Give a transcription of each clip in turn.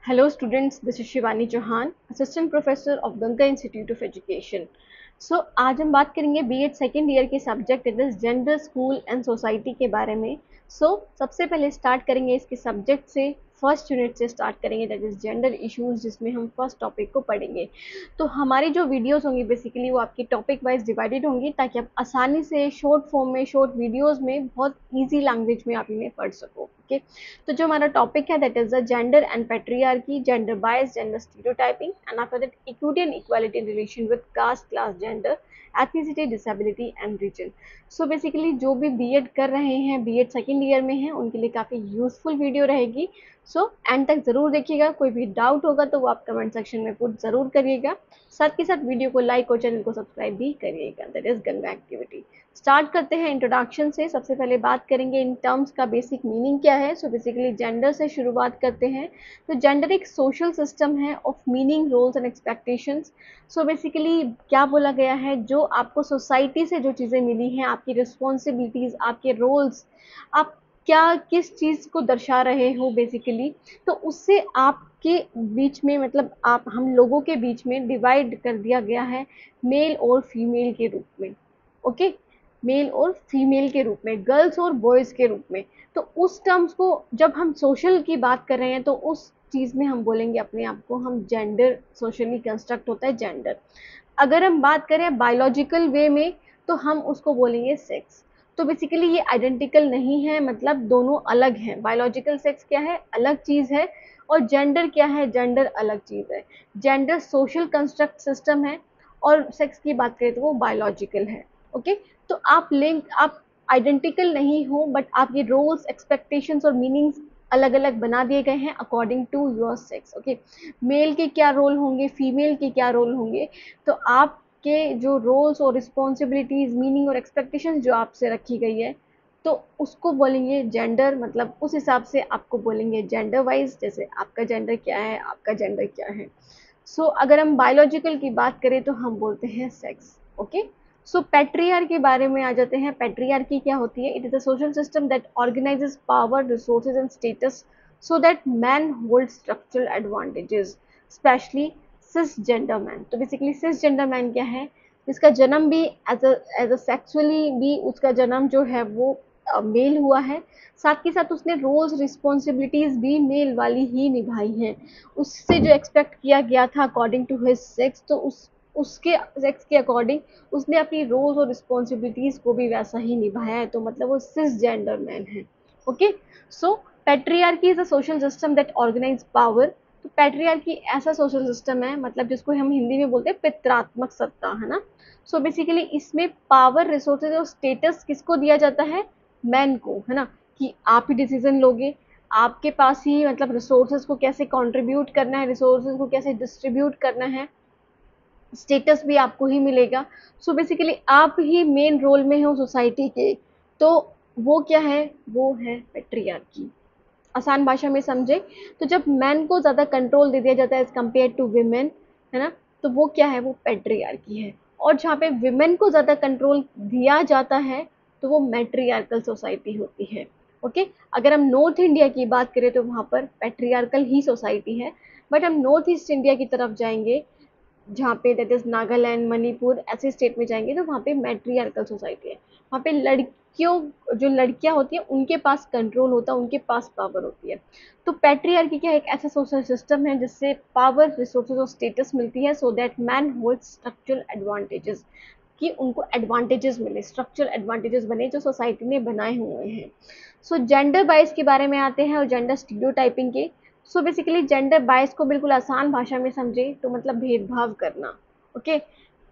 Hello students, this is Shivani Chauhan, assistant professor of Ganga institute of education. आज हम बात करेंगे बीएड सेकेंड ईयर के subject it is gender, school and society के बारे में। सबसे पहले स्टार्ट करेंगे इसके सब्जेक्ट से, फर्स्ट यूनिट से स्टार्ट करेंगे दैट इज जेंडर इश्यूज, जिसमें हम फर्स्ट टॉपिक को पढ़ेंगे। तो हमारी जो वीडियोस होंगी बेसिकली वो आपकी टॉपिक वाइज डिवाइडेड होंगी, ताकि आप आसानी से शॉर्ट फॉर्म में, शॉर्ट वीडियोस में, बहुत ईजी लैंग्वेज में आप इन्हें पढ़ सको। ओके, तो जो हमारा टॉपिक है that is the gender and patriarchy, gender bias, gender stereotyping and after that equity and equality in relation with caste, class, gender, ethnicity, disability and region. Basically जो भी बीएड कर रहे हैं, बीएड सेकेंड ईयर में हैं, उनके लिए काफ़ी यूजफुल वीडियो रहेगी। एंड तक ज़रूर देखिएगा। कोई भी डाउट होगा तो वो आप कमेंट सेक्शन में पुट ज़रूर करिएगा। साथ के साथ वीडियो को लाइक और चैनल को सब्सक्राइब भी करिएगा। That is Ganga activity. Start करते हैं इंट्रोडक्शन से। सबसे पहले बात करेंगे इन टर्म्स का बेसिक मीनिंग क्या है। बेसिकली जेंडर से शुरुआत करते हैं। तो जेंडर एक सोशल सिस्टम है of meaning, roles and expectations. Basically क्या बोला गया है, जो आपको सोसाइटी से जो चीज़ें मिली हैं, आपकी रिस्पॉन्सिबिलिटीज़, आपके रोल्स, आप क्या किस चीज़ को दर्शा रहे हो बेसिकली, तो उससे आपके बीच में, मतलब आप हम लोगों के बीच में डिवाइड कर दिया गया है मेल और फीमेल के रूप में। ओके, मेल और फीमेल के रूप में, गर्ल्स और बॉयज़ के रूप में। तो उस टर्म्स को जब हम सोशल की बात कर रहे हैं तो उस चीज़ में हम बोलेंगे अपने आप को, हम जेंडर, सोशली कंस्ट्रक्ट होता है जेंडर। अगर हम बात करें बायोलॉजिकल वे में तो हम उसको बोलेंगे सेक्स। तो बेसिकली ये आइडेंटिकल नहीं है, मतलब दोनों अलग हैं। बायोलॉजिकल सेक्स क्या है, अलग चीज़ है, और जेंडर क्या है, जेंडर अलग चीज़ है। जेंडर सोशल कंस्ट्रक्ट सिस्टम है और सेक्स की बात करें तो वो बायोलॉजिकल है। ओके, तो आप आइडेंटिकल नहीं हो, बट आपके रोल्स, एक्सपेक्टेशंस और मीनिंग्स अलग अलग बना दिए गए हैं according to your sex. Okay, male के क्या रोल होंगे, फीमेल के क्या रोल होंगे, तो आपके जो रोल्स और रिस्पॉन्सिबिलिटीज, मीनिंग और एक्सपेक्टेशंस जो आपसे रखी गई है, तो उसको बोलेंगे जेंडर। मतलब उस हिसाब से आपको बोलेंगे जेंडर वाइज, जैसे आपका जेंडर क्या है, आपका जेंडर क्या है। अगर हम बायोलॉजिकल की बात करें तो हम बोलते हैं सेक्स। ओके, पैट्रियार्की के बारे में आ जाते हैं। पैट्रियार्की क्या होती है? It is a social system that organises power, resources and status so that man hold structural advantages, specially cisgender man. तो बेसिकली सिस जेंडर मैन क्या है, जिसका जन्म भी एज अ सेक्सुअली भी उसका जन्म जो है वो मेल हुआ है, साथ के साथ उसने रोल्स, रिस्पॉन्सिबिलिटीज भी मेल वाली ही निभाई हैं। उससे जो एक्सपेक्ट किया गया था अकॉर्डिंग टू हिज सेक्स, तो उसके सेक्स के अकॉर्डिंग उसने अपनी रोल्स और रिस्पॉन्सिबिलिटीज को भी वैसा ही निभाया है। तो मतलब वो सिस जेंडर मैन है। Okay, patriarchy is a social system that organise power. तो पैट्रियार्की ऐसा सोशल सिस्टम है, मतलब जिसको हम हिंदी में बोलते हैं पितरात्मक सत्ता, है ना। बेसिकली इसमें पावर, रिसोर्सेज और स्टेटस किसको दिया जाता है? मैन को, है ना, कि आप ही डिसीजन लोगे, आपके पास ही मतलब रिसोर्सेज को कैसे कंट्रीब्यूट करना है, रिसोर्सेज को कैसे डिस्ट्रीब्यूट करना है, स्टेटस भी आपको ही मिलेगा। बेसिकली आप ही मेन रोल में हो सोसाइटी के। तो वो क्या है, वो है पैट्रियार्की। आसान भाषा में समझे तो जब मैन को ज़्यादा कंट्रोल दे दिया जाता है एज कम्पेयर टू विमेन, है ना, तो वो क्या है, वो पैट्रियार्की है। और जहाँ पे विमेन को ज़्यादा कंट्रोल दिया जाता है तो वो मैट्रियार्कल सोसाइटी होती है। ओके, अगर हम नॉर्थ इंडिया की बात करें तो वहाँ पर पैट्रियार्कल ही सोसाइटी है। बट हम नॉर्थ ईस्ट इंडिया की तरफ जाएंगे, जहाँ पे दैट इज नागालैंड, मणिपुर, ऐसे स्टेट में जाएंगे तो वहाँ पे मैट्रियार्कल सोसाइटी है। वहाँ पे जो लड़कियाँ होती हैं उनके पास कंट्रोल होता है, उनके पास पावर होती है। तो पैट्रियार्की क्या है, एक ऐसा सोशल सिस्टम है जिससे पावर, रिसोर्सेज और स्टेटस मिलती है सो that man hold structural advantages, कि उनको एडवांटेजेस मिले, स्ट्रक्चरल एडवांटेजेस बने जो सोसाइटी ने बनाए हुए हैं। जेंडर बाइस के बारे में आते हैं और जेंडर स्टीरियोटाइपिंग के। बेसिकली जेंडर बायस को बिल्कुल आसान भाषा में समझे तो मतलब भेदभाव करना। ओके,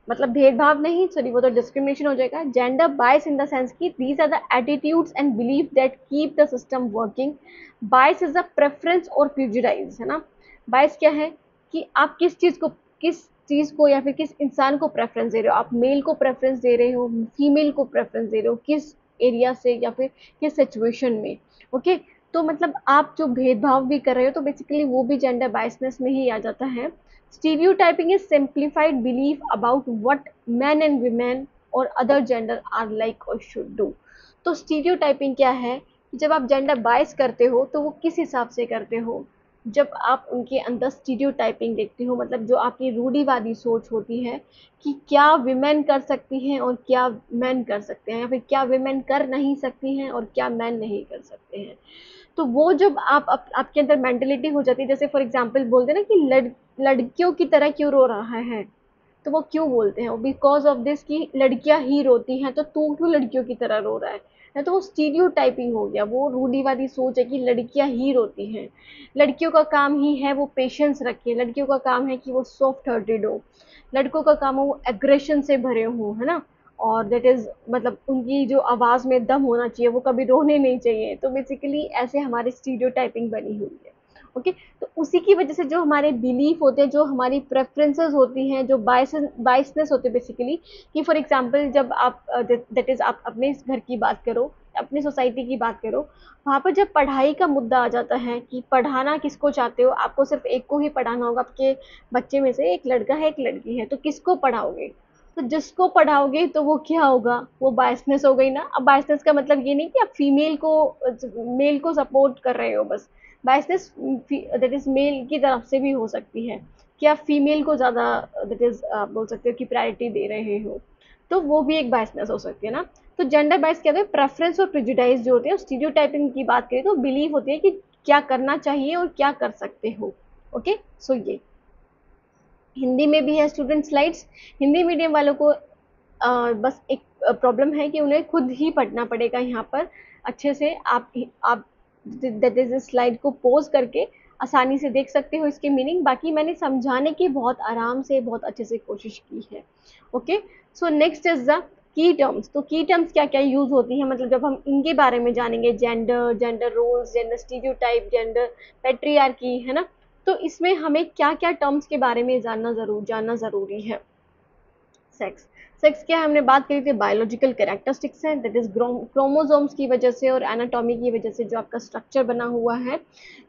मतलब भेदभाव नहीं, सॉरी, वो तो डिस्क्रिमिनेशन हो जाएगा। Gender bias in the sense की these are the attitudes and belief that keep the system working. Bias is a preference और प्रेजुडाइज, है ना। बायस क्या है कि आप किस चीज़ को या फिर किस इंसान को प्रेफरेंस दे रहे हो। आप मेल को प्रेफरेंस दे रहे हो, फीमेल को प्रेफरेंस दे रहे हो, किस एरिया से या फिर किस सिचुएशन में। ओके, तो मतलब आप जो भेदभाव भी कर रहे हो तो बेसिकली वो भी जेंडर बायसनेस में ही आ जाता है। Stereotyping is simplified belief about what men and women और अदर जेंडर आर लाइक और शुड डू। स्टीरियोटाइपिंग क्या है कि जब आप जेंडर बायस करते हो तो वो किस हिसाब से करते हो, जब आप उनके अंदर स्टीरियोटाइपिंग देखते हो, मतलब जो आपकी रूढ़िवादी सोच होती है कि क्या विमेन कर सकती हैं और क्या मैन कर सकते हैं, या फिर क्या विमेन कर नहीं सकती हैं और क्या मैन नहीं कर सकते हैं। तो वो जब आपके अंदर मेंटेलिटी हो जाती है, जैसे फॉर एग्जांपल बोलते हैं ना कि लड़कियों की तरह क्यों रो रहा है, तो वो क्यों बोलते हैं, बिकॉज ऑफ दिस कि लड़कियां ही रोती हैं, तो तू क्यों लड़कियों की तरह रो रहा है, तो वो स्टीरियोटाइपिंग हो गया, वो रूढ़िवादी सोच है कि लड़कियां ही रोती हैं, लड़कियों का काम ही है वो पेशेंस रखे, लड़कियों का काम है कि वो सॉफ्ट हार्टेड हो, लड़कों का काम है वो एग्रेशन से भरे हों, है ना, और दैट इज मतलब उनकी जो आवाज में दम होना चाहिए, वो कभी रोने नहीं चाहिए। तो बेसिकली ऐसे हमारी स्टीरियोटाइपिंग बनी हुई है। ओके, तो उसी की वजह से जो हमारे बिलीफ होते हैं, जो हमारी प्रेफरेंसेस होती हैं, जो बायसनेस होते हैं बेसिकली, कि फॉर एग्जांपल जब आप दैट इज आप अपने घर की बात करो, अपनी सोसाइटी की बात करो, वहाँ पर जब पढ़ाई का मुद्दा आ जाता है कि पढ़ाना किसको चाहते हो, आपको सिर्फ एक को ही पढ़ाना होगा, आपके बच्चे में से एक लड़का है एक लड़की है, तो किसको पढ़ाओगे, तो जिसको पढ़ाओगे तो वो क्या होगा, वो बायसनेस हो गई ना। अब बायसनेस का मतलब ये नहीं कि आप फीमेल को मेल को सपोर्ट कर रहे हो बस, बायसनेस दैट इज मेल की तरफ से भी हो सकती है कि आप फीमेल को ज़्यादा दैट इज बोल सकते हो कि प्रायोरिटी दे रहे हो, तो वो भी एक बायसनेस हो सकती है ना। तो जेंडर बायस क्या होता है, प्रेफरेंस और प्रेजुडाइज जो होते हैं, स्टीरियोटाइपिंग की बात करें तो बिलीफ होती है कि क्या करना चाहिए और क्या कर सकते हो। ओके, सो ये हिंदी में भी है स्टूडेंट स्लाइड्स। हिंदी मीडियम वालों को बस एक प्रॉब्लम है कि उन्हें खुद ही पढ़ना पड़ेगा यहाँ पर अच्छे से। आप दैट इज स्लाइड को पोज करके आसानी से देख सकते हो इसके मीनिंग, बाकी मैंने समझाने की बहुत आराम से बहुत अच्छे से कोशिश की है। Okay, so next is the key terms. तो की टर्म्स क्या क्या यूज होती है, मतलब जब हम इनके बारे में जानेंगे, gender, gender roles, gender stereotype, gender patriarchy, है ना, तो इसमें हमें क्या क्या टर्म्स के बारे में जानना जरूरी है। सेक्स, सेक्स क्या है, हमने बात करी थी बायोलॉजिकल कैरेक्टरिस्टिक्स है, दैट इज क्रोमोसोम्स की वजह से और एनाटॉमी की वजह से जो आपका स्ट्रक्चर बना हुआ है,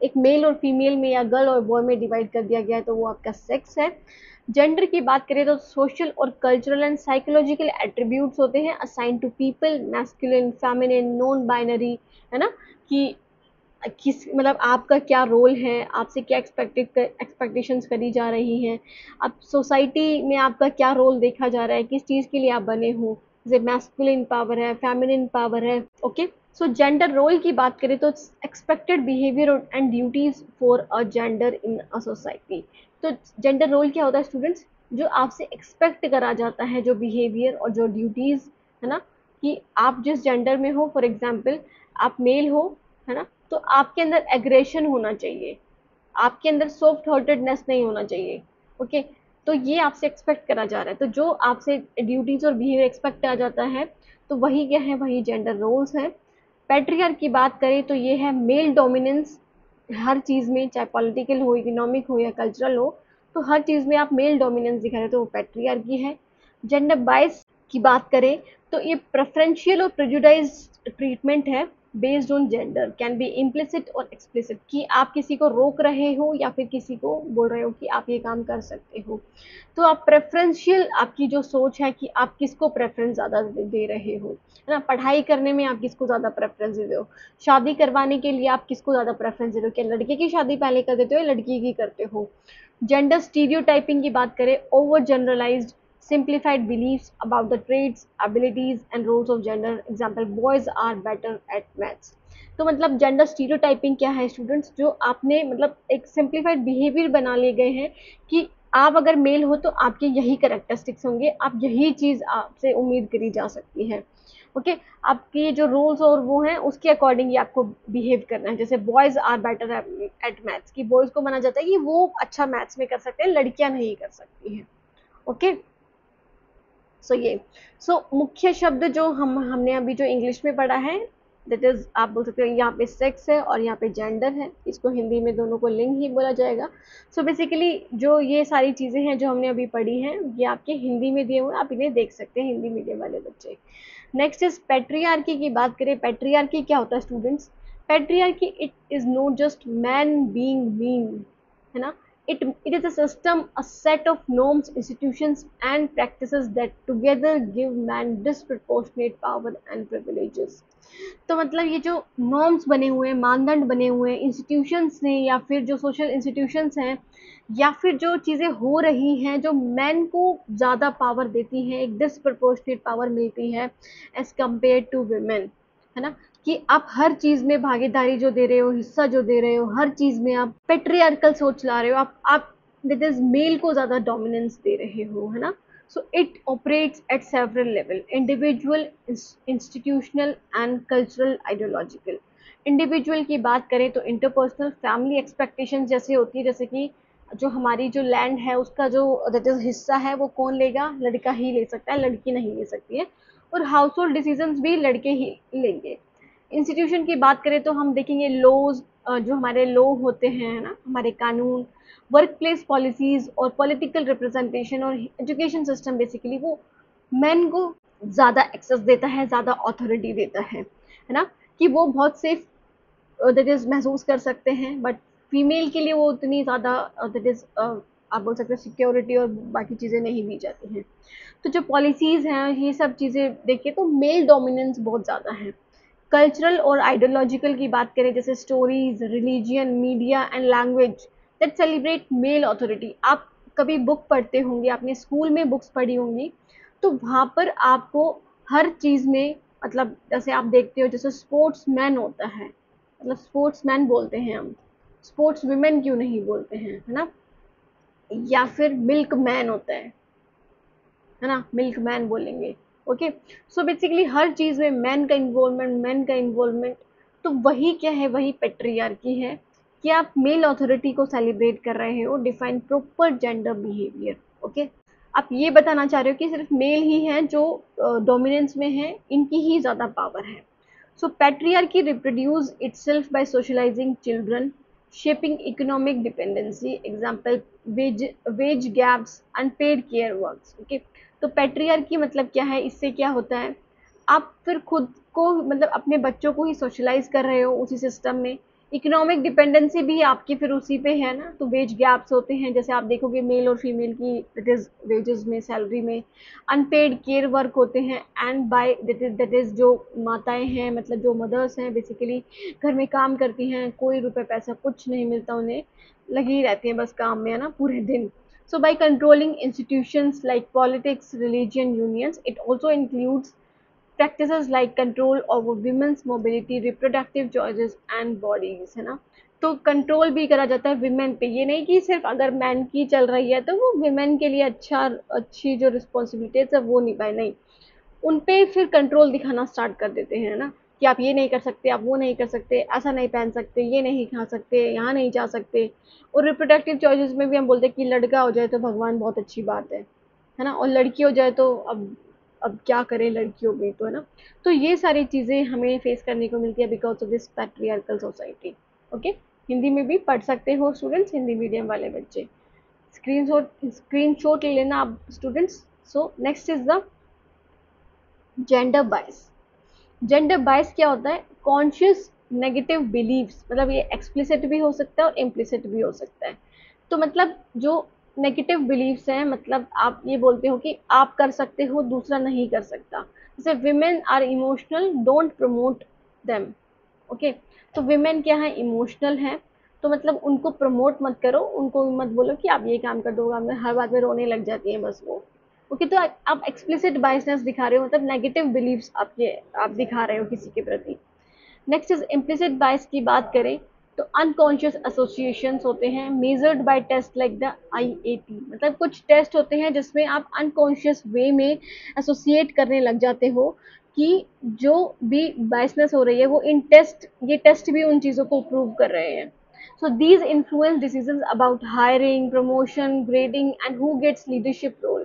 एक मेल और फीमेल में या गर्ल और बॉय में डिवाइड कर दिया गया है, तो वो आपका सेक्स है। जेंडर की बात करें तो सोशल और कल्चरल एंड साइकोलॉजिकल एट्रीब्यूट्स होते हैं assign to people, masculine, feminine, non binary, है ना, कि किस मतलब आपका क्या रोल है, आपसे क्या एक्सपेक्टेशंस करी जा रही हैं, अब सोसाइटी में आपका क्या रोल देखा जा रहा है, किस चीज़ के लिए आप बने हो, जैसे मैस्कुलिन पावर है, फेमिनिन पावर है। ओके, सो जेंडर रोल की बात करें तो expected behaviour and duties for a gender in a society. तो जेंडर रोल क्या होता है स्टूडेंट्स, जो आपसे एक्सपेक्ट करा जाता है, जो बिहेवियर और जो ड्यूटीज, है ना, कि आप जिस जेंडर में हो, फॉर एग्जाम्पल आप मेल हो, है ना, तो आपके अंदर एग्रेशन होना चाहिए, आपके अंदर सॉफ्ट हार्टेडनेस नहीं होना चाहिए। ओके, तो ये आपसे एक्सपेक्ट करा जा रहा है, तो जो आपसे ड्यूटीज और बिहेवियर एक्सपेक्ट किया जाता है, तो वही क्या है, वही जेंडर रोल्स है। पैट्रियार्क की बात करें तो ये है मेल डोमिनेंस, हर चीज़ में, चाहे पॉलिटिकल हो, इकोनॉमिक हो या कल्चरल हो, तो हर चीज़ में आप मेल डोमिनेंस दिखा रहे हो, तो वो पैट्रियार्की है। जेंडर बायस की बात करें तो ये प्रेफरेंशियल और प्रेजुडाइज ट्रीटमेंट है based on gender, can be implicit और एक्सप्लिसिट, कि आप किसी को रोक रहे हो या फिर किसी को बोल रहे हो कि आप ये काम कर सकते हो। तो आप प्रेफरेंशियल, आपकी जो सोच है कि आप किसको प्रेफरेंस ज़्यादा दे रहे हो, है ना, पढ़ाई करने में आप किसको ज़्यादा प्रेफरेंस दे रहे हो, शादी करवाने के लिए आप किसको ज़्यादा प्रेफरेंस दे रहे हो, क्या लड़के की शादी पहले कर देते हो या लड़की की करते हो। जेंडर स्टीरियोटाइपिंग की बात करें, overgeneralised simplified beliefs about the traits, abilities and roles of gender. Example, boys are better at maths. तो मतलब जेंडर स्टीरियोटाइपिंग क्या है स्टूडेंट्स, जो आपने मतलब एक सिंप्लीफाइड बिहेवियर बना ले गए हैं कि आप अगर मेल हो तो आपके यही करेक्टरिस्टिक्स होंगे, आप यही चीज आपसे उम्मीद करी जा सकती है। ओके, आपके जो रूल्स और वो हैं उसके अकॉर्डिंग ही आपको बिहेव करना है। जैसे boys are better at maths, कि बॉयज को माना जाता है कि वो अच्छा मैथ्स में कर सकते हैं, लड़कियां नहीं कर सकती हैं। ओके, सो ये मुख्य शब्द जो हमने अभी जो इंग्लिश में पढ़ा है, दैट इज आप बोल सकते हो यहाँ पे सेक्स है और यहाँ पे जेंडर है, इसको हिंदी में दोनों को लिंग ही बोला जाएगा। सो बेसिकली जो ये सारी चीज़ें हैं जो हमने अभी पढ़ी हैं, ये आपके हिंदी में दिए हुए हैं, आप इन्हें देख सकते हैं हिंदी मीडियम वाले बच्चे। नेक्स्ट इज पेट्रियार्की की बात करें, पेट्रियार्की क्या होता है students, patriarchy it is not just man being mean, है ना, It is a system, a set of norms, institutions and practices that together give man disproportionate power and privileges. तो मतलब ये जो नॉर्म्स बने हुए हैं, मानदंड बने हुए हैं इंस्टीट्यूशंस ने, या फिर जो सोशल इंस्टीट्यूशंस हैं, या फिर जो चीज़ें हो रही हैं जो मैन को ज़्यादा पावर देती हैं, एक डिसप्रपोर्शनेट पावर मिलती है एज कम्पेयर टू वुमेन, है ना, कि आप हर चीज़ में भागीदारी जो दे रहे हो, हिस्सा जो दे रहे हो, हर चीज़ में आप पेट्रियार्कल सोच ला रहे हो, आप दैट इज मेल को ज़्यादा डोमिनेंस दे रहे हो, है ना. So it operates at several levels: individual, institutional and cultural, ideological. Individual की बात करें तो इंटरपर्सनल फैमिली एक्सपेक्टेशंस जैसे होती है, जैसे कि जो हमारी जो लैंड है उसका जो दैट इज हिस्सा है वो कौन लेगा, लड़का ही ले सकता है, लड़की नहीं ले सकती है. और हाउस होल्ड डिसीजंस भी लड़के ही लेंगे. इंस्टीट्यूशन की बात करें तो हम देखेंगे लॉज, जो हमारे लॉ होते हैं ना, हमारे कानून, वर्क प्लेस पॉलिसीज और पॉलिटिकल रिप्रेजेंटेशन और एजुकेशन सिस्टम, बेसिकली वो मेन को ज़्यादा एक्सेस देता है, ज़्यादा अथॉरिटी देता है ना, कि वो बहुत सेफ दैट इज़ महसूस कर सकते हैं. बट फीमेल के लिए वो उतनी ज़्यादा दैट इज़ आप बोल सकते हैं सिक्योरिटी और बाकी चीज़ें नहीं दी जाती हैं. तो जो पॉलिसीज़ हैं ये सब चीज़ें देखिए तो मेल डोमिनेंस बहुत ज़्यादा है. कल्चरल और आइडियोलॉजिकल की बात करें, जैसे stories, religion, media and language that celebrate male authority. आप कभी बुक पढ़ते होंगे, आपने स्कूल में बुक्स पढ़ी होंगी, तो वहाँ पर आपको हर चीज़ में, मतलब जैसे आप देखते हो जैसे स्पोर्ट्स मैन होता है, मतलब स्पोर्ट्स मैन बोलते हैं हम, स्पोर्ट्स विमेन क्यों नहीं बोलते हैं, है ना. या फिर मिल्क मैन होता है ना, मिल्क मैन बोलेंगे. ओके, सो बेसिकली हर चीज़ में मैन का इन्वॉल्वमेंट. तो वही क्या है, वही पेट्रियार्की है कि आप मेल अथॉरिटी को सेलिब्रेट कर रहे हो, define proper gender behaviour. Okay, आप ये बताना चाह रहे हो कि सिर्फ मेल ही हैं जो डोमिनेंस में हैं, इनकी ही ज़्यादा पावर है. So patriarchy reproduce itself by socialising children, shaping economic dependency, example wage gaps, unpaid care works. Okay, तो पेट्रियार्की मतलब क्या है, इससे क्या होता है, आप फिर खुद को मतलब अपने बच्चों को ही सोशलाइज कर रहे हो उसी सिस्टम में. इकोनॉमिक डिपेंडेंसी भी आपकी फिर उसी पे है ना. तो वेज गैप्स होते हैं, जैसे आप देखोगे मेल और फीमेल की दैट इज वेजेस में, सैलरी में. अनपेड केयर वर्क होते हैं, एंड बाय दैट इज जो माताएं हैं, मतलब जो मदर्स हैं, बेसिकली घर में काम करती हैं, कोई रुपए पैसा कुछ नहीं मिलता उन्हें, लगी रहती हैं बस काम में, है ना, पूरे दिन. So by controlling institutions like politics, religion, unions, it also includes practices like control over women's mobility, reproductive choices and bodies, है ना. तो कंट्रोल भी करा जाता है विमेन पे, ये नहीं कि सिर्फ अगर मैन की चल रही है तो वो विमेन के लिए अच्छी जो रिस्पॉन्सिबिलिटीज है वो निभाए, नहीं, उन पे फिर कंट्रोल दिखाना स्टार्ट कर देते हैं ना, कि आप ये नहीं कर सकते, आप वो नहीं कर सकते, ऐसा नहीं पहन सकते, ये नहीं खा सकते, यहाँ नहीं जा सकते. और रिप्रोडक्टिव चॉइसेस में भी हम बोलते हैं कि लड़का हो जाए तो भगवान बहुत अच्छी बात है ना, और लड़की हो जाए तो अब क्या करें, लड़की हो गई तो, है ना. तो ये सारी चीज़ें हमें फेस करने को मिलती है because of this patriarchal society. Okay, Hindi में भी पढ़ सकते हो स्टूडेंट्स, हिंदी मीडियम वाले बच्चे. स्क्रीनशॉट ले लेना आप students. So next is the gender bias. Gender bias क्या होता है, कॉन्शियस नेगेटिव बिलीव्स, मतलब ये एक्सप्लिसिट भी हो सकता है और इम्प्लिसिट भी हो सकता है. तो मतलब जो नेगेटिव बिलीव्स हैं, मतलब आप ये बोलते हो कि आप कर सकते हो, दूसरा नहीं कर सकता. जैसे women are emotional, don't promote them. Okay, तो विमेन क्या है, इमोशनल है, तो मतलब उनको प्रमोट मत करो, उनको मत बोलो कि आप ये काम कर दो, हर बात में रोने लग जाती हैं बस वो. ओके, तो आप एक्सप्लिसिट बायसनेस दिखा रहे हो, मतलब नेगेटिव बिलीव्स आपके आप दिखा रहे हो किसी के प्रति. नेक्स्ट इज इम्प्लिसिट बायस की बात करें तो अनकॉन्शियस एसोसिएशंस होते हैं, measured by taste like the IAT. मतलब कुछ टेस्ट होते हैं जिसमें आप अनकॉन्शियस वे में एसोसिएट करने लग जाते हो कि जो भी बायसनेस हो रही है वो इन टेस्ट, ये टेस्ट भी उन चीज़ों को प्रूव कर रहे हैं. So these influence decisions about hiring, promotion, grading and who gets leadership role.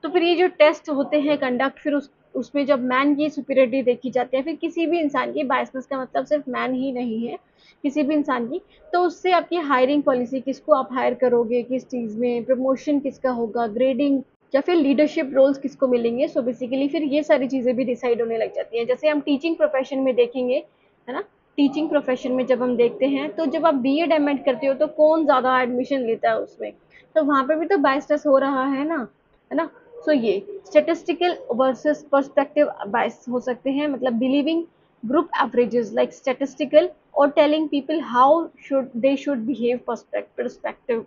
तो फिर ये जो टेस्ट होते हैं कंडक्ट, फिर उसमें जब मैन की सुपीरियरिटी देखी जाती है, फिर किसी भी इंसान की, बायसनेस का मतलब सिर्फ मैन ही नहीं है, किसी भी इंसान की, तो उससे आपकी हायरिंग पॉलिसी, किसको आप हायर करोगे, किस चीज़ में, प्रमोशन किसका होगा, ग्रेडिंग, या फिर लीडरशिप रोल्स किसको मिलेंगे. सो बेसिकली फिर ये सारी चीज़ें भी डिसाइड होने लग जाती हैं. जैसे हम टीचिंग प्रोफेशन में देखेंगे, है ना, टीचिंग प्रोफेशन में जब हम देखते हैं, तो जब आप बीएड एमएड करते हो तो कौन ज़्यादा एडमिशन लेता है उसमें, तो वहाँ पे भी तो बायसनेस हो रहा है ना। सो ये स्टेटिस्टिकल वर्सेस पर्सपेक्टिव बायस हो सकते हैं, मतलब believing group averages like statistical और telling people how should they should behave perspective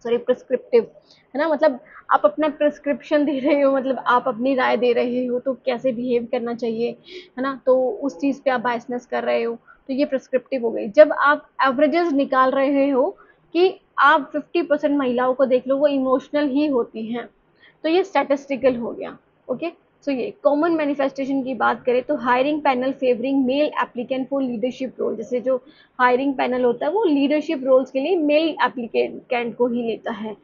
sorry prescriptive, है ना, मतलब आप अपना प्रिस्क्रिप्शन दे रहे हो, मतलब आप अपनी राय दे रहे हो तो कैसे बिहेव करना चाहिए, है ना, तो उस चीज़ पे आप बायसनेस कर रहे हो, तो ये प्रिस्क्रिप्टिव हो गई। जब आप एवरेजेस निकाल रहे हो कि आप 50% महिलाओं को देख लो वो इमोशनल ही होती हैं, तो ये स्टैटिस्टिकल हो गया। ओके, सो ये कॉमन मैनिफेस्टेशन की बात करें तो hiring panel favouring male applicant for leadership role, जैसे जो हायरिंग पैनल होता है वो लीडरशिप रोल्स के लिए मेल एप्लीकेंट को ही लेता है।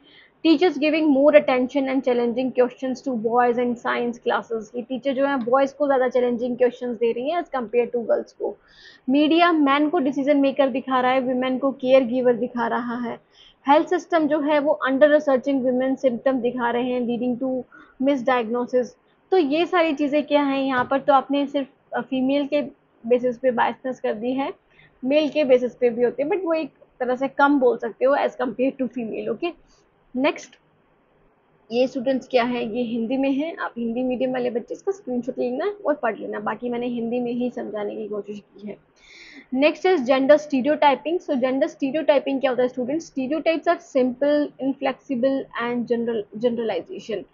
Teachers giving more attention and challenging questions to boys and science classes, ये टीचर जो है बॉयज को ज़्यादा चैलेंजिंग क्वेश्चंस दे रही है एज कम्पेयर टू गर्ल्स को। मीडिया मैन को डिसीजन मेकर दिखा रहा है, वुमेन को केयर गिवर दिखा रहा है। हेल्थ सिस्टम जो है वो अंडर रिसर्चिंग वुमेन सिम्टम दिखा रहे हैं लीडिंग टू मिस डायग्नोसिस। तो ये सारी चीज़ें क्या हैं यहाँ पर, तो आपने सिर्फ फीमेल के बेसिस पे बायसनेस कर दी है, मेल के बेसिस पे भी होते हैं बट वो एक तरह से कम बोल सकते हो as compare to female. Okay, next ये स्टूडेंट्स क्या है, ये हिंदी में है, आप हिंदी मीडियम वाले बच्चे इसका स्क्रीनशॉट लेना और पढ़ लेना, बाकी मैंने हिंदी में ही समझाने की कोशिश की है। Next is gender stereotyping. So gender stereotyping क्या होता है students, stereotypes are simple inflexible and generalisation.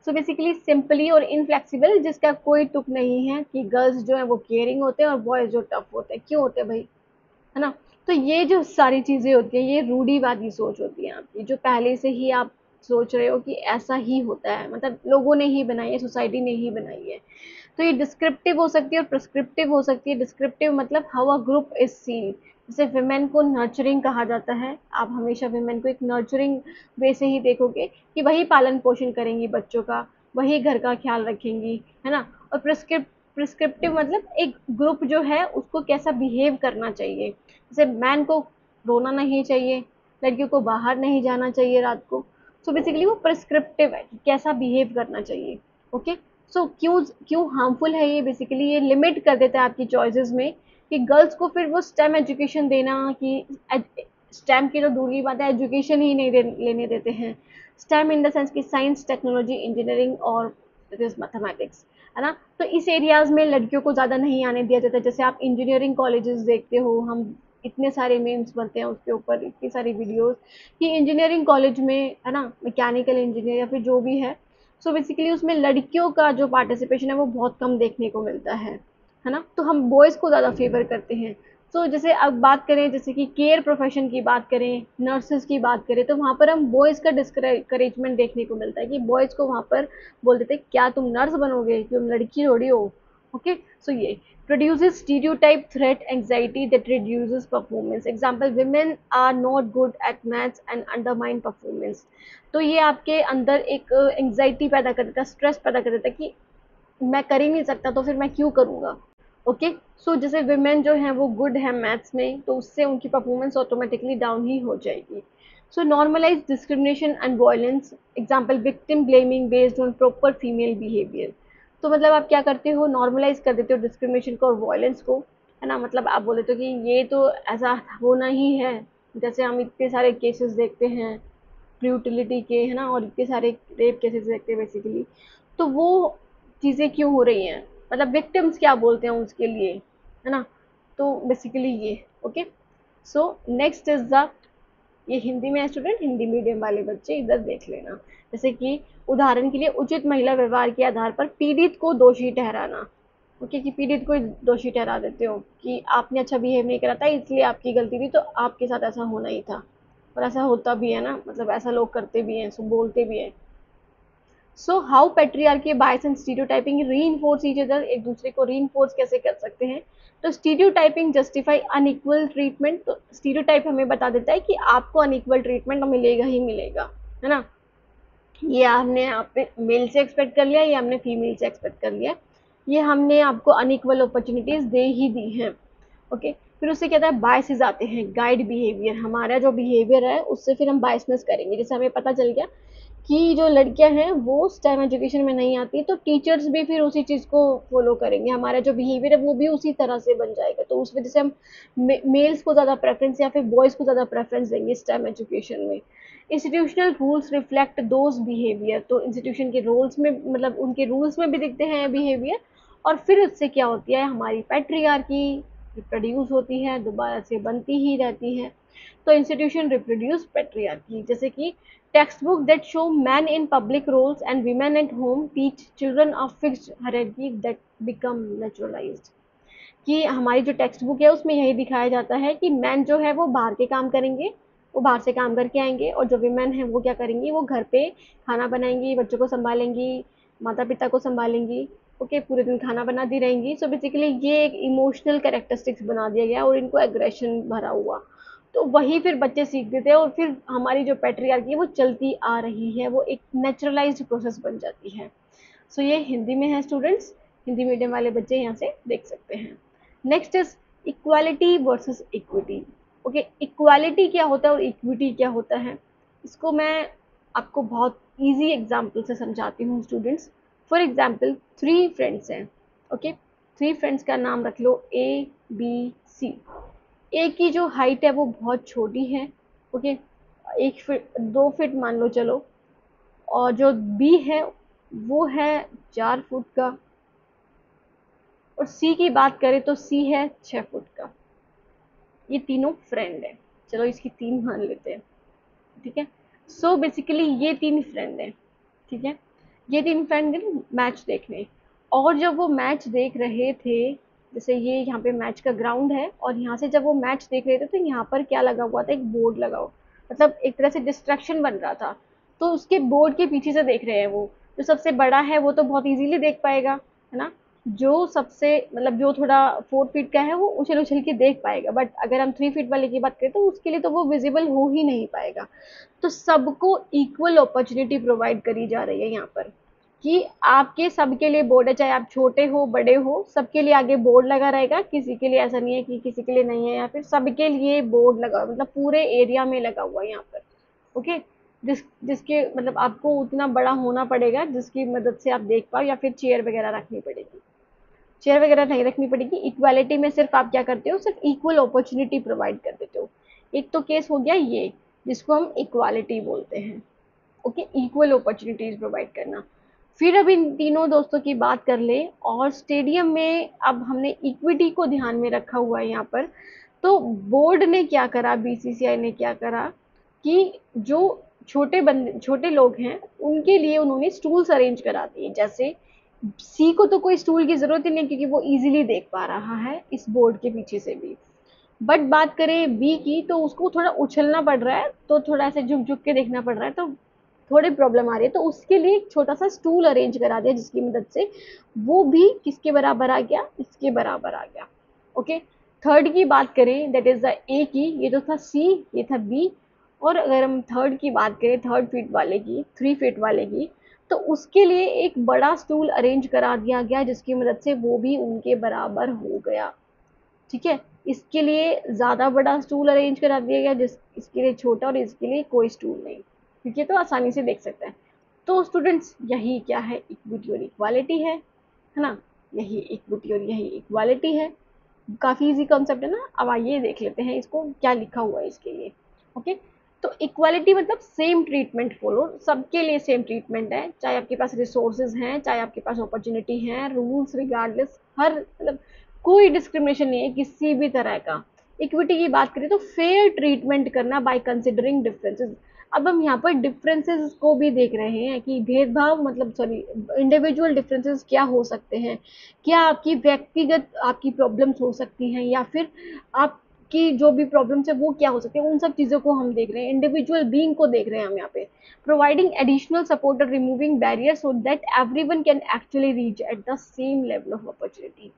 So basically simply और इनफ्लेक्सिबल, जिसका कोई तुक नहीं है कि गर्ल्स जो है वो केयरिंग होते हैं और बॉयज जो टफ होते हैं, क्यों होते हैं भाई, है ना। तो ये जो सारी चीज़ें होती हैं ये रूढ़िवादी सोच होती है आपकी, जो पहले से ही आप सोच रहे हो कि ऐसा ही होता है, मतलब लोगों ने ही बनाई है, सोसाइटी ने ही बनाई है। तो ये डिस्क्रिप्टिव हो सकती है और प्रिस्क्रिप्टिव हो सकती है। डिस्क्रिप्टिव मतलब how a group is seen, जैसे विमेन को नर्चरिंग कहा जाता है, आप हमेशा विमेन को एक नर्चरिंग वे से ही देखोगे कि वही पालन पोषण करेंगी बच्चों का, वही घर का ख्याल रखेंगी, है ना। और प्रिस्क्रिप्टिव मतलब एक ग्रुप जो है उसको कैसा बिहेव करना चाहिए, जैसे मैन को रोना नहीं चाहिए, लड़कियों को बाहर नहीं जाना चाहिए रात को। सो बेसिकली वो प्रिस्क्रिप्टिव है कि कैसा बिहेव करना चाहिए। ओके, सो क्यों क्यों हार्मफुल है ये, बेसिकली ये लिमिट कर देता है आपकी चॉइसेस में कि गर्ल्स को फिर वो स्टेम एजुकेशन देना कि स्टेम की तो दूर की बात है, एजुकेशन ही नहीं लेने देते हैं। स्टेम इन द सेंस की साइंस टेक्नोलॉजी इंजीनियरिंग और मैथमेटिक्स, है ना। तो इस एरियाज में लड़कियों को ज़्यादा नहीं आने दिया जाता, जैसे आप इंजीनियरिंग कॉलेजेस देखते हो, हम इतने सारे मीम्स बनते हैं उसके ऊपर, इतनी सारी वीडियोस कि इंजीनियरिंग कॉलेज में, है ना, मैकेनिकल इंजीनियर या फिर जो भी है, सो बेसिकली उसमें लड़कियों का जो पार्टिसिपेशन है वो बहुत कम देखने को मिलता है ना। तो हम बॉयज़ को ज़्यादा फेवर करते हैं। सो जैसे अब बात करें, जैसे कि केयर प्रोफेशन की बात करें, नर्सेज की बात करें, तो वहाँ पर हम बॉयज़ का डिस्करेजमेंट देखने को मिलता है कि बॉयज़ को वहाँ पर बोल देते क्या तुम नर्स बनोगे, तुम लड़की थोड़ी हो। ओके, सो ये produces stereotype threat anxiety that reduces performance. Example, women are not good at maths and undermine performance. तो ये आपके अंदर एक एंग्जाइटी पैदा कर देता है, स्ट्रेस पैदा कर देता है कि मैं कर ही नहीं सकता तो फिर मैं क्यों करूँगा। ओके, सो जैसे विमेन जो हैं वो गुड है मैथ्स में, तो उससे उनकी परफॉर्मेंस ऑटोमेटिकली डाउन ही हो जाएगी। So normalise discrimination and violence, example victim blaming based on proper female behaviour. तो मतलब आप क्या करते हो, नॉर्मलाइज कर देते हो डिस्क्रिमिनेशन को और वायलेंस को, है ना, मतलब आप बोल देते हो कि ये तो ऐसा होना ही है। जैसे हम इतने सारे केसेस देखते हैं ब्रूटिलिटी के, है ना, और इतने सारे रेप केसेस देखते हैं बेसिकली, तो वो चीज़ें क्यों हो रही हैं, मतलब विक्टिम्स क्या बोलते हैं उसके लिए, है ना। तो बेसिकली ये okay. So next is the, ये हिंदी में है स्टूडेंट, हिंदी मीडियम वाले बच्चे इधर देख लेना। जैसे कि उदाहरण के लिए उचित महिला व्यवहार के आधार पर पीड़ित को दोषी ठहराना। ओके, कि पीड़ित को दोषी ठहरा देते हो कि आपने अच्छा बिहेव नहीं करा था इसलिए आपकी गलती थी, तो आपके साथ ऐसा होना ही था। और ऐसा होता भी है ना, मतलब ऐसा लोग करते भी हैं, सो बोलते भी हैं। So how patriarchy bias and stereotyping reinforce each other, एक दूसरे को रीइंफोर्स कैसे कर सकते हैं। तो स्टीरियोटाइपिंग जस्टिफाई अनइक्वल ट्रीटमेंट, तो स्टीरियोटाइप हमें बता देता है कि आपको अनइक्वल ट्रीटमेंट मिलेगा ही मिलेगा, है ना। ये हमने आपने मेल से एक्सपेक्ट कर लिया, ये हमने फीमेल से एक्सपेक्ट कर लिया, ये हमने आपको अनइक्वल अपॉर्चुनिटीज दे ही दी हैं। ओके, फिर उससे क्या होता है, बायसेस आते हैं, गाइड बिहेवियर, हमारा जो बिहेवियर है उससे फिर हम बायसनेस करेंगे। जैसे हमें पता चल गया कि जो लड़कियां हैं वो स्टेम एजुकेशन में नहीं आती, तो टीचर्स भी फिर उसी चीज़ को फॉलो करेंगे, हमारा जो बिहेवियर है वो भी उसी तरह से बन जाएगा। तो उस वजह से हम मेल्स को ज़्यादा प्रेफरेंस या फिर बॉयज़ को ज़्यादा प्रेफरेंस देंगे स्टेम एजुकेशन में। Institutional rules reflect those behaviour, तो इंस्टीट्यूशन के रूल्स में मतलब उनके रूल्स में भी दिखते हैं बिहेवियर, और फिर उससे क्या होती है, हमारी पैट्रियार्की रिप्रोड्यूस होती है, दोबारा से बनती ही रहती है। तो इंस्टीट्यूशन रिप्रोड्यूस पैट्रियार्की, जैसे कि text book that show man in public roles and women at home teach children of fixed hierarchy that become naturalised. कि हमारी जो टेक्स्ट बुक है उसमें यही दिखाया जाता है कि मैन जो है वो बाहर के काम करेंगे, वो बाहर से काम करके आएंगे, और जो वीमेन है वो क्या करेंगी, वो घर पे खाना बनाएंगी, बच्चों को संभालेंगी, माता पिता को संभालेंगी, ओके, पूरे दिन खाना बनाती रहेंगी। सो बेसिकली ये एक इमोशनल कैरेक्टरिस्टिक्स बना दिया गया और इनको एग्रेशन भरा हुआ। तो वही फिर बच्चे सीख देते हैं और फिर हमारी जो पैट्रियार्की है वो चलती आ रही है, वो एक नेचुरलाइज्ड प्रोसेस बन जाती है। सो ये हिंदी में है स्टूडेंट्स, हिंदी मीडियम वाले बच्चे यहाँ से देख सकते हैं। Next is equality versus equity. Okay, equality क्या होता है और इक्विटी क्या होता है, इसको मैं आपको बहुत इजी एग्जांपल से समझाती हूँ स्टूडेंट्स। फॉर एग्जांपल 3 फ्रेंड्स हैं, ओके, 3 फ्रेंड्स का नाम रख लो ए बी सी। ए की जो हाइट है वो बहुत छोटी है, ओके, 1 फीट 2 फीट मान लो चलो, और जो बी है वो है 4 फुट का, और सी की बात करें तो सी है 6 फुट का। ये तीनों फ्रेंड है, चलो इसकी 3 मान लेते हैं, ठीक है। सो बेसिकली ये 3 फ्रेंड है, ठीक है, ये 3 फ्रेंड मैच देखने, और जब वो मैच देख रहे थे, जैसे ये यहाँ पे मैच का ग्राउंड है, और यहाँ से जब वो मैच देख रहे थे तो यहाँ पर क्या लगा हुआ था, एक बोर्ड लगा हुआ, मतलब एक तरह से डिस्ट्रैक्शन बन रहा था। तो उसके बोर्ड के पीछे से देख रहे हैं, वो जो सबसे बड़ा है वो तो बहुत इजीली देख पाएगा, है ना, जो सबसे मतलब जो थोड़ा 4 फीट का है वो उछल उछल के देख पाएगा, बट अगर हम 3 फीट वाले की बात करें तो उसके लिए तो वो विजिबल हो ही नहीं पाएगा। तो सबको इक्वल अपॉर्चुनिटी प्रोवाइड करी जा रही है यहाँ पर, कि आपके सबके लिए बोर्ड है, चाहे आप छोटे हो बड़े हो, सबके लिए आगे बोर्ड लगा रहेगा, किसी के लिए ऐसा नहीं है कि किसी के लिए नहीं है, या फिर सबके लिए बोर्ड लगा हुआ, मतलब पूरे एरिया में लगा हुआ है यहाँ पर, ओके। जिसके मतलब आपको उतना बड़ा होना पड़ेगा जिसकी मदद से आप देख पाओ, या फिर चेयर वगैरह रखनी पड़ेगी, चेयर वगैरह नहीं रखनी पड़ेगी। इक्वालिटी में सिर्फ आप क्या करते हो, सिर्फ इक्वल अपॉर्चुनिटी प्रोवाइड कर देते हो। एक तो केस हो गया ये, जिसको हम इक्वालिटी बोलते हैं, ओके, इक्वल अपॉर्चुनिटीज प्रोवाइड करना। फिर अब इन तीनों दोस्तों की बात कर ले, और स्टेडियम में अब हमने इक्विटी को ध्यान में रखा हुआ है यहाँ पर। तो बोर्ड ने क्या करा, बीसीसीआई ने क्या करा कि जो छोटे लोग हैं उनके लिए उन्होंने स्टूल्स अरेंज करा दिए। जैसे सी को तो कोई स्टूल की जरूरत ही नहीं क्योंकि वो इजीली देख पा रहा है इस बोर्ड के पीछे से भी। बट बात करें बी की, तो उसको थोड़ा उछलना पड़ रहा है, तो थोड़ा ऐसे झुक झुक के देखना पड़ रहा है, तो थोड़ी प्रॉब्लम आ रही है, तो उसके लिए एक छोटा सा स्टूल अरेंज करा दिया जिसकी मदद से वो भी किसके बराबर आ गया, इसके बराबर आ गया, ओके। थर्ड की बात करें, दैट इज द ए की, ये तो था सी, ये था बी, और अगर हम थर्ड की बात करें, 3 फीट वाले की, 3 फीट वाले की, तो उसके लिए एक बड़ा स्टूल अरेंज करा दिया गया जिसकी मदद से वो भी उनके बराबर हो गया, ठीक है। इसके लिए ज़्यादा बड़ा स्टूल अरेंज करा दिया गया, जिस इसके लिए छोटा, और इसके लिए कोई स्टूल नहीं, क्योंकि तो आसानी से देख सकते हैं। तो स्टूडेंट्स यही क्या है, इक्विटी और इक्वालिटी है ना, यही इक्विटी और यही इक्वालिटी है। काफ़ी इजी कॉन्सेप्ट है ना। अब आइए देख लेते हैं इसको क्या लिखा हुआ है इसके लिए, ओके। तो इक्वालिटी मतलब सेम ट्रीटमेंट फॉलो, सबके लिए सेम ट्रीटमेंट है, चाहे आपके पास रिसोर्सेज हैं, चाहे आपके पास अपॉर्चुनिटी है, रूल्स रिगार्डलेस, हर मतलब कोई डिस्क्रिमिनेशन नहीं है किसी भी तरह का। इक्विटी की बात करें तो फेयर ट्रीटमेंट करना बाय कंसिडरिंग डिफरेंसेस। अब हम यहाँ पर डिफरेंसेस को भी देख रहे हैं कि भेदभाव मतलब सॉरी इंडिविजुअल डिफरेंसेस क्या हो सकते हैं, क्या आपकी व्यक्तिगत आपकी प्रॉब्लम्स हो सकती हैं, या फिर आपकी जो भी प्रॉब्लम्स है वो क्या हो सकती है, उन सब चीज़ों को हम देख रहे हैं, इंडिविजुअल बीइंग को देख रहे हैं हम यहाँ पे। प्रोवाइडिंग एडिशनल सपोर्ट और removing barrier so that everyone can actually reach at the same level of opportunity,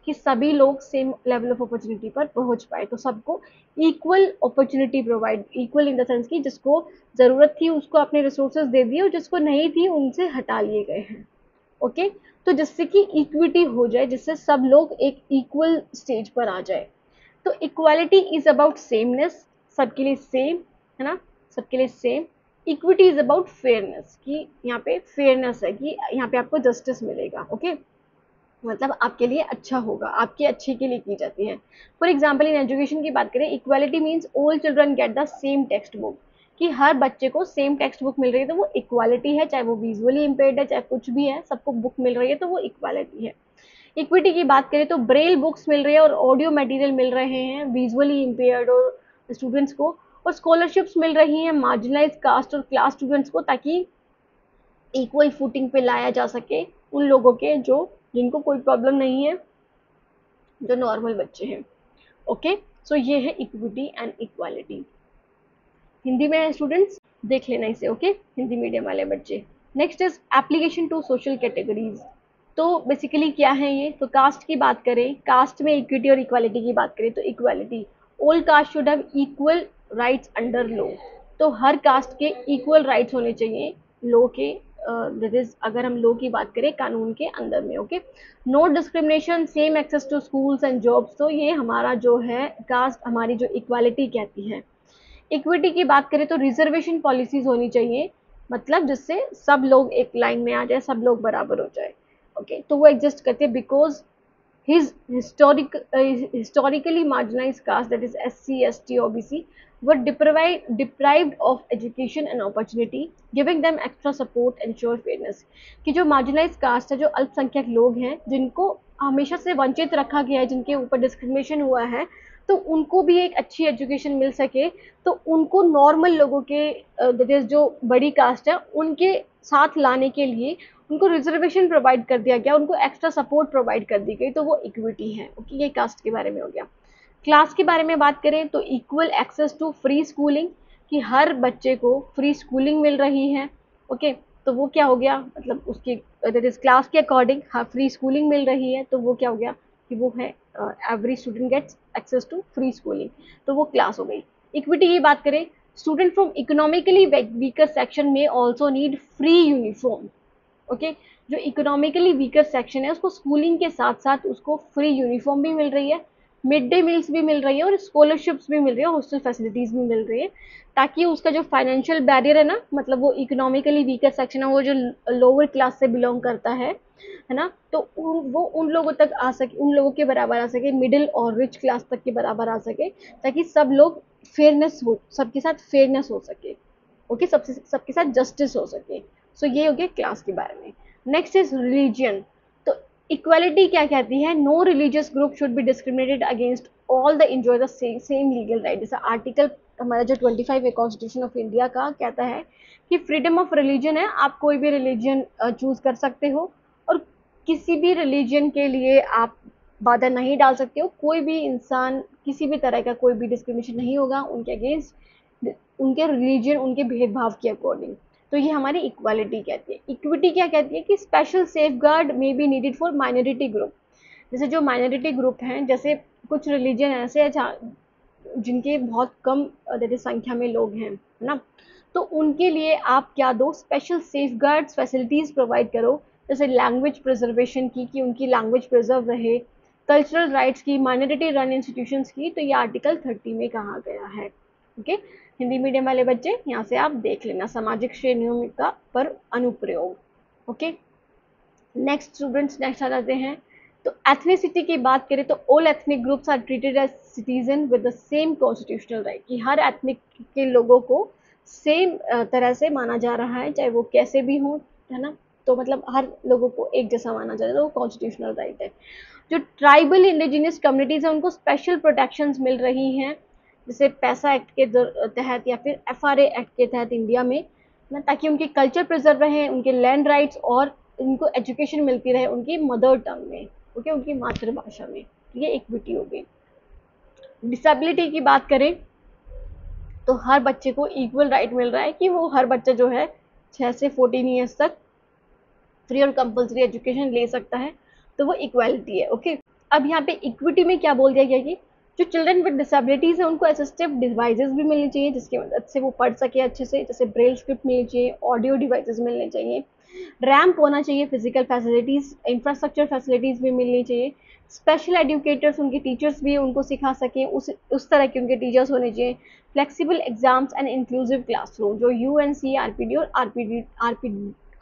कि सभी लोग सेम लेवल ऑफ अपॉर्चुनिटी पर पहुंच पाए। तो सबको equal opportunity provide, equal in the sense कि जिसको ज़रूरत थी उसको अपने रिसोर्सेज दे दिए, और जिसको नहीं थी उनसे हटा लिए गए हैं, ओके। तो जिससे कि इक्विटी हो जाए, जिससे सब लोग एक इक्वल स्टेज पर आ जाए। तो इक्वालिटी इज अबाउट सेमनेस, सबके लिए सेम, है ना, सबके लिए same. Equity is about fairness, कि यहाँ पे फेयरनेस है, कि यहाँ पे आपको जस्टिस मिलेगा। ओके, मतलब आपके लिए अच्छा होगा, आपके अच्छे के लिए की जाती है। फॉर एग्जाम्पल इन एजुकेशन की बात करें, equality means all children get the same text book, कि हर बच्चे को सेम टेक्स्ट बुक मिल रही है, तो वो इक्वालिटी है, चाहे वो विजुअली इम्पेयर्ड है, चाहे कुछ भी है, सबको बुक मिल रही है, तो वो इक्वालिटी है। इक्विटी की बात करें तो ब्रेल बुक्स मिल रही है और ऑडियो मटेरियल मिल रहे हैं विजुअली इम्पेयर्ड और स्टूडेंट्स को, और स्कॉलरशिप्स मिल रही हैं मार्जिनलाइज कास्ट और क्लास स्टूडेंट्स को, ताकि इक्वल फुटिंग पे लाया जा सके उन लोगों के जो जिनको कोई प्रॉब्लम नहीं है, जो नॉर्मल बच्चे हैं। ओके, सो ये है इक्विटी एंड इक्वालिटी। हिंदी में है स्टूडेंट्स, देख लेना इसे। ओके, हिंदी मीडियम वाले बच्चे। Next is application to social categories. तो बेसिकली क्या है ये, तो कास्ट की बात करें, कास्ट में इक्विटी और इक्वालिटी की बात करें तो equality, all cast should have equal rights under law. तो हर कास्ट के इक्वल राइट्स होने चाहिए लॉ के, दैट इज अगर हम लॉ की बात करें कानून के अंदर में। Okay, no discrimination, same access to schools and jobs. तो ये हमारा जो है कास्ट, हमारी जो इक्वालिटी कहती है। इक्विटी की बात करें तो रिजर्वेशन पॉलिसीज होनी चाहिए, मतलब जिससे सब लोग एक लाइन में आ जाए, सब लोग बराबर हो जाए। ओके, तो वो एग्जिस्ट करते हैं because his historically marginalized caste, that is SC, ST, OBC, were deprived of education and opportunity, giving them extra support, ensure fairness। कि जो marginalized caste है, जो अल्पसंख्यक लोग हैं, जिनको हमेशा से वंचित रखा गया है, जिनके ऊपर डिस्क्रिमिनेशन हुआ है, तो उनको भी एक अच्छी एजुकेशन मिल सके, तो उनको नॉर्मल लोगों के दैट इज जो बड़ी कास्ट है उनके साथ लाने के लिए उनको रिजर्वेशन प्रोवाइड कर दिया गया, उनको एक्स्ट्रा सपोर्ट प्रोवाइड कर दी गई, तो वो इक्विटी है। ओके, ये कास्ट के बारे में हो गया। क्लास के बारे में बात करें तो equal access to free schooling, कि हर बच्चे को फ्री स्कूलिंग मिल रही है। ओके, तो वो क्या हो गया, मतलब उसके दैट इज क्लास के अकॉर्डिंग हाँ फ्री स्कूलिंग मिल रही है, तो वो क्या हो गया कि वो है every student gets access to free schooling, तो वो क्लास हो गई। इक्विटी की बात करें, student from economically weaker section में also need free uniform. Okay, जो इकोनॉमिकली वीकर सेक्शन है उसको स्कूलिंग के साथ साथ उसको फ्री यूनिफॉर्म भी मिल रही है, मिड डे मील्स भी मिल रही है, और स्कॉलरशिप्स भी मिल रही है, हॉस्टल फैसिलिटीज भी मिल रही है, ताकि उसका जो फाइनेंशियल बैरियर है ना, मतलब वो इकोनॉमिकली वीकर सेक्शन है, वो जो लोअर क्लास से बिलोंग करता है ना, तो वो उन लोगों तक आ सके, उन लोगों के बराबर आ सके, मिडिल और रिच क्लास तक के बराबर आ सके, ताकि सब लोग फेयरनेस हो, सबके साथ फेयरनेस हो सके। ओके, सबके साथ जस्टिस हो सके। सो ये हो गया क्लास के बारे में। Next is religion. तो इक्वालिटी क्या कहती है, no religious group should be discriminated against all the enjoy the same legal right. जैसा आर्टिकल हमारा जो 25 है कॉन्स्टिट्यूशन ऑफ इंडिया का कहता है कि फ्रीडम ऑफ रिलीजन है, आप कोई भी रिलीजन चूज कर सकते हो, और किसी भी रिलीजन के लिए आप बाधा नहीं डाल सकते हो, कोई भी इंसान किसी भी तरह का कोई भी डिस्क्रिमिनेशन नहीं होगा उनके अगेंस्ट, उनके रिलीजन, उनके भेदभाव के अकॉर्डिंग। तो ये हमारी इक्वालिटी कहती है। इक्विटी क्या कहती है कि special safe guard may be needed for minority group. जैसे जो माइनॉरिटी ग्रुप हैं, जैसे कुछ रिलीजन ऐसे हैं जिनके बहुत कम संख्या में लोग हैं, है ना, तो उनके लिए आप क्या दो, special safe guard facilities provide करो, जैसे लैंग्वेज प्रिजर्वेशन की, कि उनकी लैंग्वेज प्रिजर्व रहे, कल्चरल राइट्स की, माइनॉरिटी रन इंस्टीट्यूशंस की, तो ये आर्टिकल 30 में कहा गया है। ओके, हिंदी मीडियम वाले बच्चे यहाँ से आप देख लेना, सामाजिक श्रेणियों का पर अनुप्रयोग। ओके, नेक्स्ट स्टूडेंट्स, नेक्स्ट आ जाते हैं। तो एथनिसिटी की बात करें तो all ethnic groups are treated as citizen with the same constitutional right, कि हर एथनिक के लोगों को सेम तरह से माना जा रहा है, चाहे वो कैसे भी हो, है ना, तो मतलब हर लोगों को एक जैसा माना जा रहा है, तो वो कॉन्स्टिट्यूशनल राइट है। जो ट्राइबल इंडिजिनियस कम्युनिटीज है उनको स्पेशल प्रोटेक्शंस मिल रही हैं, जैसे पैसा एक्ट के तहत या फिर FRA एक्ट के तहत इंडिया में ना, ताकि उनके कल्चर प्रिजर्व रहे, उनके लैंड राइट्स, और उनको एजुकेशन मिलती रहे उनकी मदर टंग में, ओके, उनकी मातृभाषा में। तो ये इक्विटी हो गई। डिसेबिलिटी की बात करें तो हर बच्चे को इक्वल राइट मिल रहा है कि वो हर बच्चा जो है 6 से 14 ईयर्स तक फ्री और कंपल्सरी एजुकेशन ले सकता है, तो वो इक्वालिटी है। ओके, अब यहाँ पे इक्विटी में क्या बोल दिया गया कि जो चिल्ड्रन विद डिसेबिलिटीज है उनको असिस्टिव डिवाइसेस भी मिलनी चाहिए जिसकी मदद से वो पढ़ सके अच्छे से, जैसे ब्रेल स्क्रिप्ट मिलनी चाहिए, ऑडियो डिवाइसेस मिलने चाहिए, रैम्प होना चाहिए, फिजिकल फैसिलिटीज, इंफ्रास्ट्रक्चर फैसिलिटीज भी मिलनी चाहिए, स्पेशल एजुकेटर्स उनके टीचर्स भी उनको सिखा सकें, उस तरह के उनके टीचर्स होने चाहिए, flexible exams and inclusive classroom जो UNCRPD और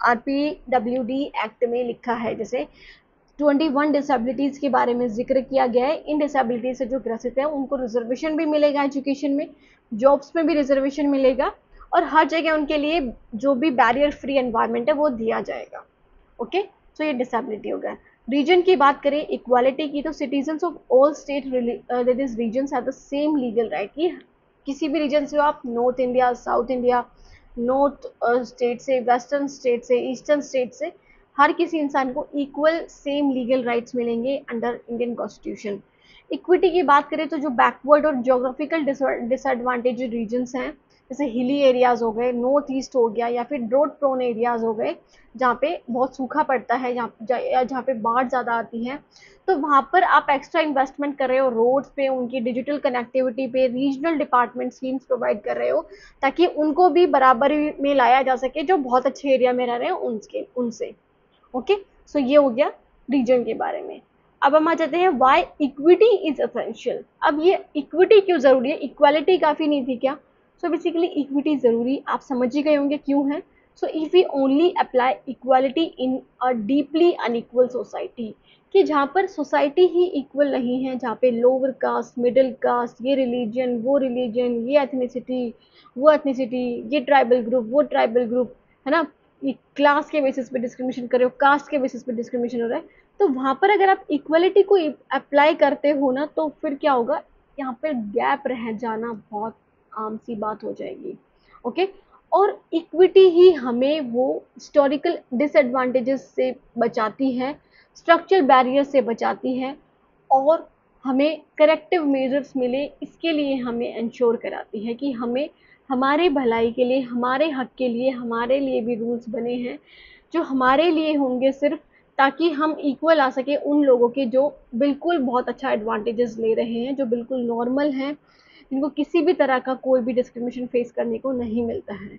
RPWD एक्ट में लिखा है, जैसे 21 डिसेबिलिटीज के बारे में जिक्र किया गया है। इन डिसेबिलिटीज से जो ग्रसित है उनको रिजर्वेशन भी मिलेगा, एजुकेशन में, जॉब्स में भी रिजर्वेशन मिलेगा, और हर जगह उनके लिए जो भी बैरियर फ्री एनवायरनमेंट है वो दिया जाएगा। ओके, सो ये डिसेबिलिटी हो गया। रीजन की बात करें इक्वालिटी की, तो citizens of all state that is regions have the same legal right, कि किसी भी रीजन से हो आप, north India, south India, north state से, वेस्टर्न स्टेट से, ईस्टर्न स्टेट से, हर किसी इंसान को इक्वल सेम लीगल राइट्स मिलेंगे अंडर इंडियन कॉन्स्टिट्यूशन। इक्विटी की बात करें तो जो बैकवर्ड और जोग्राफिकल डिसएडवांटेज रीजन्स हैं, जैसे हिली एरियाज हो गए, नॉर्थ ईस्ट हो गया, या फिर ड्रॉट प्रोन एरियाज हो गए जहाँ पे बहुत सूखा पड़ता है, जहाँ पे बाढ़ ज़्यादा आती है, तो वहाँ पर आप एक्स्ट्रा इन्वेस्टमेंट कर रहे हो रोड्स पे, उनकी डिजिटल कनेक्टिविटी पे, रीजनल डिपार्टमेंट स्कीम्स प्रोवाइड कर रहे हो ताकि उनको भी बराबरी में लाया जा सके जो बहुत अच्छे एरिया में रह रहे हैं उनसे। ओके, सो ये हो गया रीजन के बारे में। अब हम आ जाते हैं वाई इक्विटी इज एसेंशियल। अब ये इक्विटी क्यों जरूरी है, इक्वालिटी काफी नहीं थी क्या? सो बेसिकली इक्विटी जरूरी आप समझ ही गए होंगे क्यों है। So if we only apply equality in a deeply unequal society, कि जहाँ पर सोसाइटी ही इक्वल नहीं है, जहाँ पे लोअर कास्ट, मिडिल कास्ट, ये रिलीजन, ये एथनिसिटी, वो एथनिसिटी, ये ट्राइबल ग्रुप, वो ट्राइबल ग्रुप, है ना, ये क्लास के बेसिस पे डिस्क्रिमिनेशन कर रहे हो, कास्ट के बेसिस पे डिस्क्रिमिनेशन हो रहा है, तो वहां पर अगर आप इक्वलिटी को अप्लाई करते हो ना, तो फिर क्या होगा, यहाँ पर गैप रह जाना बहुत आम सी बात हो जाएगी। ओके, और इक्विटी ही हमें वो हिस्टोरिकल डिसएडवांटेजेस से बचाती है, स्ट्रक्चरल बैरियर से बचाती है, और हमें करेक्टिव मेजर्स मिले इसके लिए हमें इंश्योर कराती है कि हमें हमारे भलाई के लिए, हमारे हक के लिए, हमारे लिए भी रूल्स बने हैं जो हमारे लिए होंगे सिर्फ, ताकि हम इक्वल आ सके उन लोगों के जो बिल्कुल बहुत अच्छा एडवांटेजेस ले रहे हैं, जो बिल्कुल नॉर्मल हैं, जिनको किसी भी तरह का कोई भी डिस्क्रिमिनेशन फेस करने को नहीं मिलता है।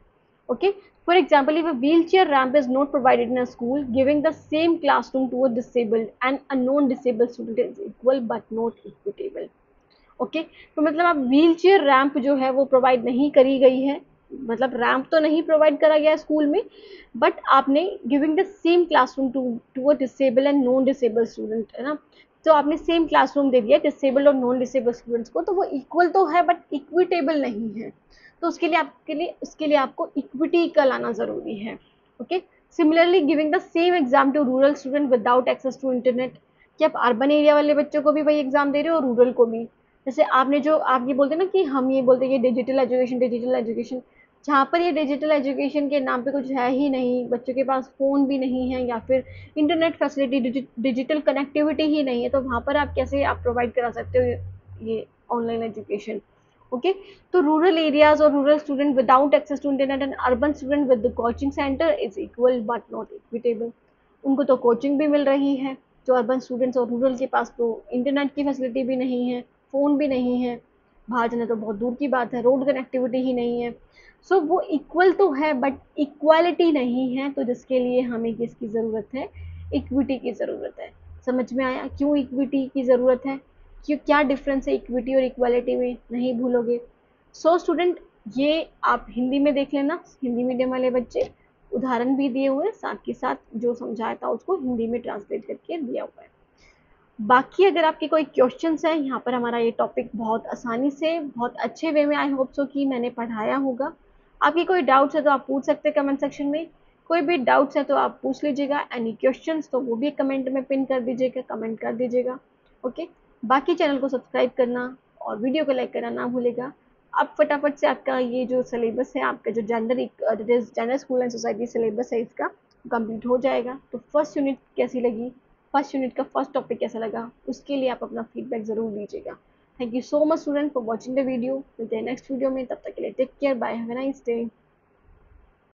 Okay, for example, if a wheelchair ramp is not provided in a school, giving the same classroom to a disabled and a non-disabled student is equal but not equitable. Okay, तो मतलब अब wheel chair ramp जो है वो provide नहीं करी गई है, मतलब रैंप तो नहीं प्रोवाइड करा गया है स्कूल में, बट आपने giving the same classroom to a disable and non disable student, है ना, तो आपने सेम क्लासरूम दे दिया डिसेबल और नॉन डिसेबल स्टूडेंट्स को, तो वो इक्वल तो है बट इक्विटेबल नहीं है, तो उसके लिए आपको इक्विटी का लाना जरूरी है। Okay, similarly giving the same exam to rural student without access to internet, कि आप अर्बन एरिया वाले बच्चों को भी वही एग्जाम दे रहे हो और रूरल को भी, जैसे आपने जो आप ये बोलते हैं ना कि हम ये बोलते हैं कि डिजिटल एजुकेशन, जहाँ पर ये डिजिटल एजुकेशन के नाम पे कुछ है ही नहीं, बच्चों के पास फ़ोन भी नहीं है या फिर इंटरनेट फैसिलिटी, डिजिटल कनेक्टिविटी ही नहीं है, तो वहाँ पर आप कैसे आप प्रोवाइड करा सकते हो ये ऑनलाइन एजुकेशन। ओके, तो रूरल एरियाज और rural student without access to internet and urban student with the coaching centre is equal but not equitable, उनको तो कोचिंग भी मिल रही है, जो अर्बन स्टूडेंट्स और रूरल के पास तो इंटरनेट की फैसिलिटी भी नहीं है, फ़ोन भी नहीं है, बाहर जाना तो बहुत दूर की बात है, रोड कनेक्टिविटी ही नहीं है। सो वो इक्वल तो है बट इक्वालिटी नहीं है, तो जिसके लिए हमें किसकी ज़रूरत है, इक्विटी की ज़रूरत है। समझ में आया क्यों इक्विटी की ज़रूरत है, क्यों, क्या डिफरेंस है इक्विटी और इक्वालिटी में, नहीं भूलोगे। सो स्टूडेंट, ये आप हिंदी में देख लेना, हिंदी मीडियम वाले बच्चे, उदाहरण भी दिए हुए, साथ के साथ जो समझाया था उसको हिंदी में ट्रांसलेट करके दिया हुआ है। बाकी अगर आपके कोई क्वेश्चंस हैं, यहाँ पर हमारा ये टॉपिक बहुत आसानी से, बहुत अच्छे वे में, आई होप सो कि मैंने पढ़ाया होगा। आपकी कोई डाउट्स है तो आप पूछ सकते हैं कमेंट सेक्शन में, कोई भी डाउट्स है तो आप पूछ लीजिएगा, एनी क्वेश्चंस तो वो भी कमेंट में पिन कर दीजिएगा, कमेंट कर दीजिएगा। ओके, बाकी चैनल को सब्सक्राइब करना और वीडियो को लाइक करना ना भूलेगा। अब फटाफट से आपका ये जो सिलेबस है, आपका जो gender school and society syllabus है, इसका कंप्लीट हो जाएगा। तो फर्स्ट यूनिट कैसी लगी, फर्स्ट यूनिट का फर्स्ट टॉपिक कैसा लगा, उसके लिए आप अपना फीडबैक ज़रूर दीजिएगा। Thank you so much student for watching the video. मिलते हैं नेक्स्ट वीडियो में, तब तक के लिए take care, bye, have a nice day.